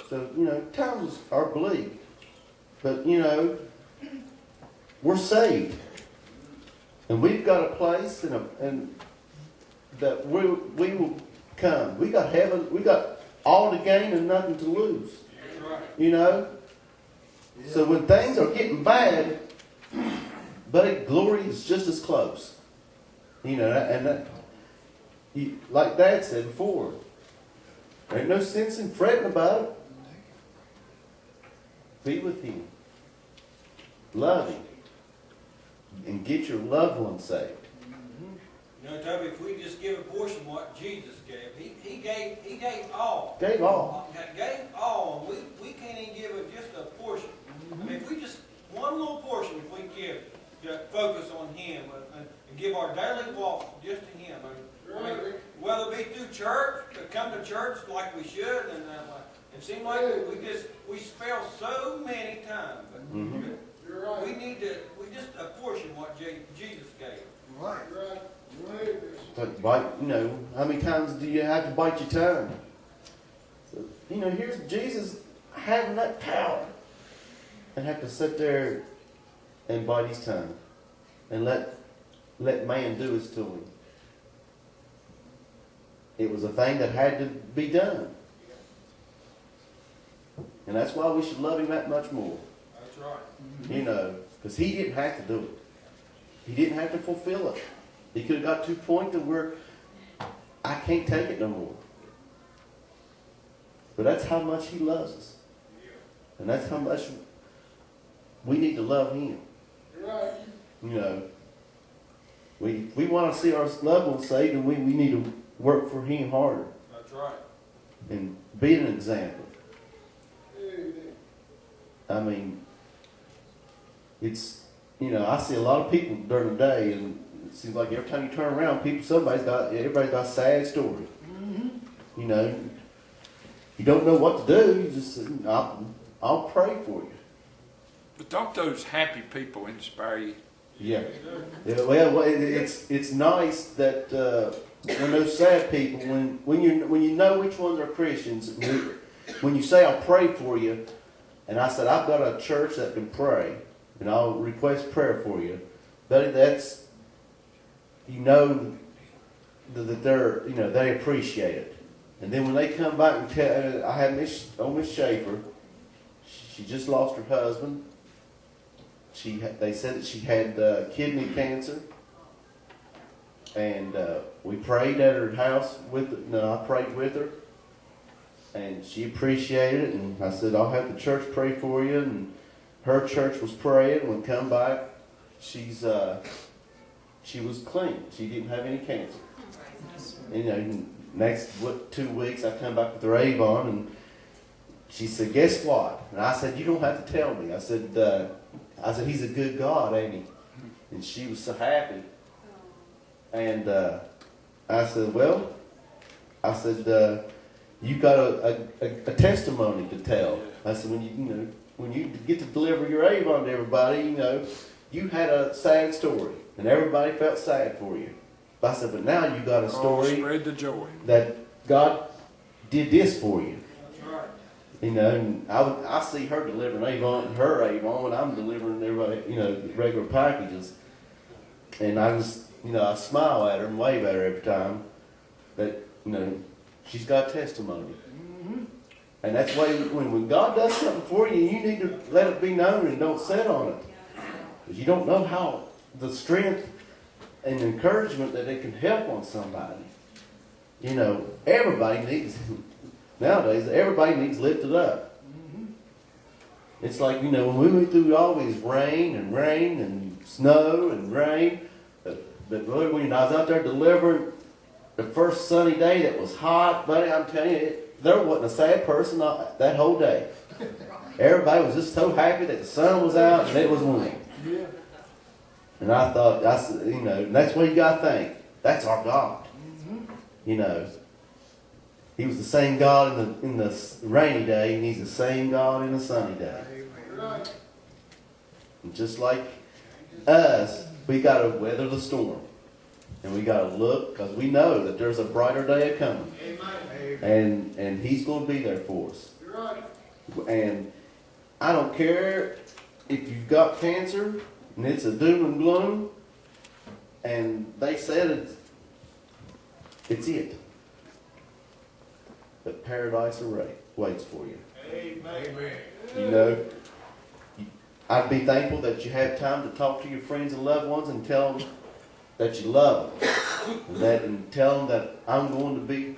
So, times are bleak. But, we're saved. And we've got a place and that we will come. We got heaven. We got all to gain and nothing to lose. So when things are getting bad, but glory is just as close. Like Dad said before, there ain't no sense in fretting about it. Be with Him. Love Him. And get your loved ones saved. Toby, if we just give a portion of what Jesus gave, He gave all. Gave all. Gave all. We can't even give just a portion. I mean, if we just, one little portion, if we give, to focus on Him and give our daily walk just to Him. I mean, whether it be through church, to come to church like we should, and it seems like we fail so many times. But we just a portion of what Jesus gave. Right. How many times do you have to bite your tongue? So, here's Jesus having that power and have to sit there and bite his tongue and let man do his to him. It was a thing that had to be done. And that's why we should love him that much more. That's right. Because he didn't have to do it. He didn't have to fulfill it. He could have got to a point to where I can't take it no more. But that's how much he loves us. And that's how much we need to love him. We want to see our loved ones saved, and we need to work for him harder. That's right. And be an example. I mean, it's, I see a lot of people during the day, and it seems like every time you turn around, everybody's got a sad story. You don't know what to do. You just say, I'll pray for you. But don't those happy people inspire you? Yeah. Well, it's nice that when those sad people, when you know which ones are Christians, when you say I'll pray for you, and I said I've got a church that can pray, and I'll request prayer for you, buddy, that's that they're they appreciate it. And then when they come back and tell, I had Miss Schaefer, she just lost her husband. They said that she had kidney cancer, and we prayed at her house I prayed with her, and she appreciated it. And I said, I'll have the church pray for you. And her church was praying. When come back, she was clean. She didn't have any cancer. And, next 2 weeks, I come back with her Avon, and she said, guess what? And I said, you don't have to tell me. I said, he's a good God, ain't he? And she was so happy. And I said, you got a testimony to tell. I said, when you get to deliver your Avon to everybody, you had a sad story, and everybody felt sad for you. But I said, but now you got a story. Spread the joy. That God did this for you. That's right. And I see her delivering her Avon, when I'm delivering everybody, regular packages. And I just, I smile at her and wave at her every time that, she's got testimony. And that's why when God does something for you, you need to let it be known and don't sit on it. Because you don't know how the strength and encouragement that it can help on somebody. Everybody needs, nowadays, everybody needs lifted up. It's like, when we went through all these rain and snow and rain, but when I was out there delivering the first sunny day that was hot, buddy, I'm telling you, there wasn't a sad person that whole day. Everybody was just so happy that the sun was out and it was warm. And I thought, that's what you got to think. That's our God. He was the same God in the rainy day, and he's the same God in the sunny day. And just like us, we got to weather the storm. And we got to look, because we know that there's a brighter day coming. And he's going to be there for us. And I don't care if you've got cancer and it's a doom and gloom, and they said it's it. But paradise waits for you. Amen. You know, I'd be thankful that you have time to talk to your friends and loved ones and tell them that you love them. And tell them that I'm going to be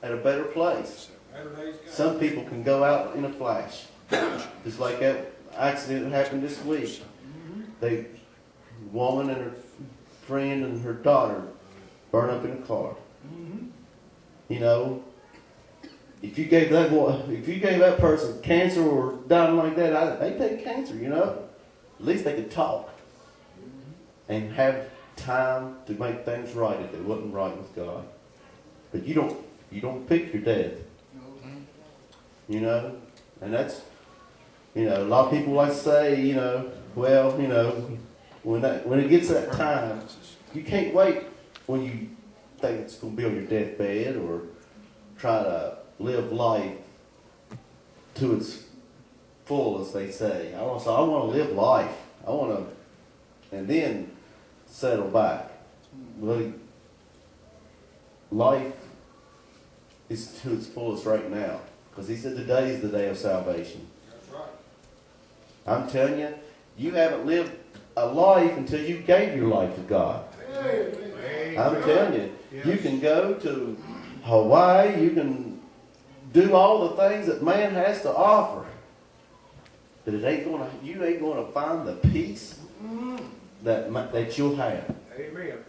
at a better place. Some people can go out in a flash. Just like that accident that happened this week. The woman and her friend and her daughter burned up in a car. You know, if you gave that person cancer or dying like that, they take cancer, you know. At least they could talk and have time to make things right if they wasn't right with God. But you don't pick your death. You know? And that's, you know, a lot of people like to say, you know, well, you know, when it gets that time, you can't wait when you think it's going to be on your deathbed or try to live life to its full, as they say. I want to live life. I want to, and then settle back. Really, life is to its fullest right now. Because he said today is the day of salvation. That's right. I'm telling you, you haven't lived a life until you gave your life to God. I'm telling you, you can go to Hawaii, you can do all the things that man has to offer. But you ain't gonna find the peace that you'll have. Amen.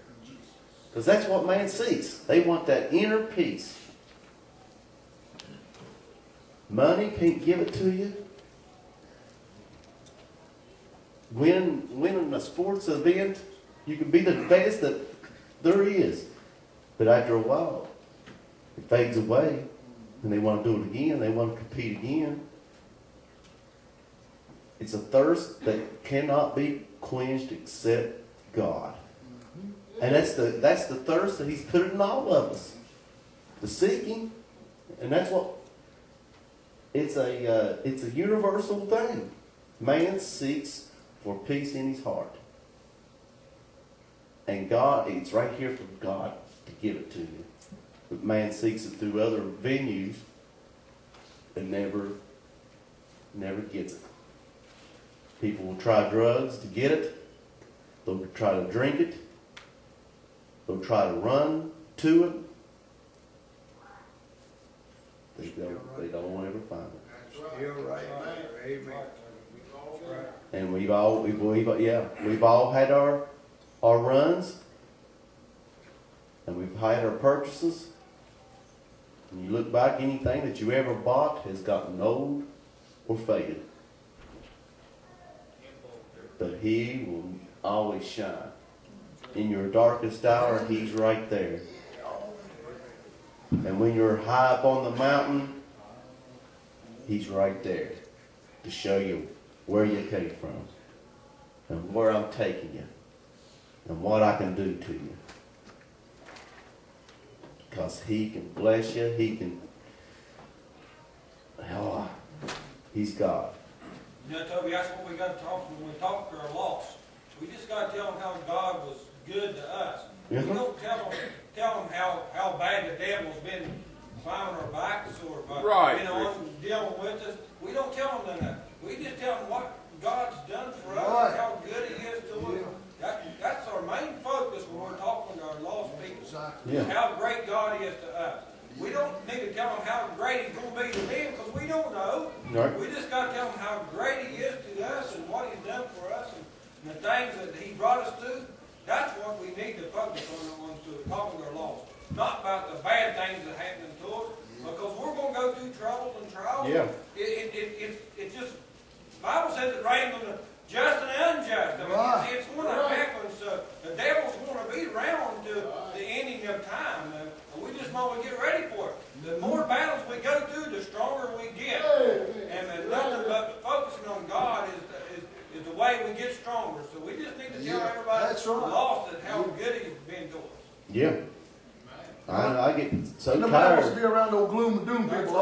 Because that's what man seeks. They want that inner peace. Money can't give it to you. Winning a sports event, you can be the best that there is. But after a while, it fades away. And they want to do it again. They want to compete again. It's a thirst that cannot be quenched except God. And that's the thirst that he's put in all of us. The seeking. And that's what it's a universal thing. Man seeks for peace in his heart. And God, it's right here for God to give it to you. But man seeks it through other venues and never gets it. People will try drugs to get it. They'll try to drink it. They'll try to run to it. They don't ever find it. You're right. Amen. And we've all had our runs, and we've had our purchases. And you look back, anything that you ever bought has gotten old or faded. But he will always shine. In your darkest hour, he's right there. And when you're high up on the mountain, he's right there to show you where you came from and where I'm taking you and what I can do to you. Because he can bless you. He's God. You know, Toby, that's what we got to talk when we talk to our lost. We just got to tell them how God was good to us. We don't tell them how bad the devil's been climbing our backs or been on dealing with us. We don't tell them that. We just tell them what God's done for us and how good he is to us. That's our main focus when we're talking to our lost people. Yeah. How great God is to us. We don't need to tell them how great he's going to be to them because we don't know. Right. We just got to tell them how great he is to us and what he's done for us and the things that he brought us to. That's what we need to focus on talking to our lost. Not about the bad things that happen to us, because we're going to go through troubles and trials. Yeah. It's just, the Bible says it rains on the just and unjust. I mean, it's going to happen. So the devil's going to be around to the ending of time. And we just want to get ready for it. The more battles we go through, the stronger we get. And nothing but focusing on God is the way we get stronger. So we just need to tell everybody lost that how good he's been to us. Yeah. I get so Nobody tired. wants to be around old gloom and doom people.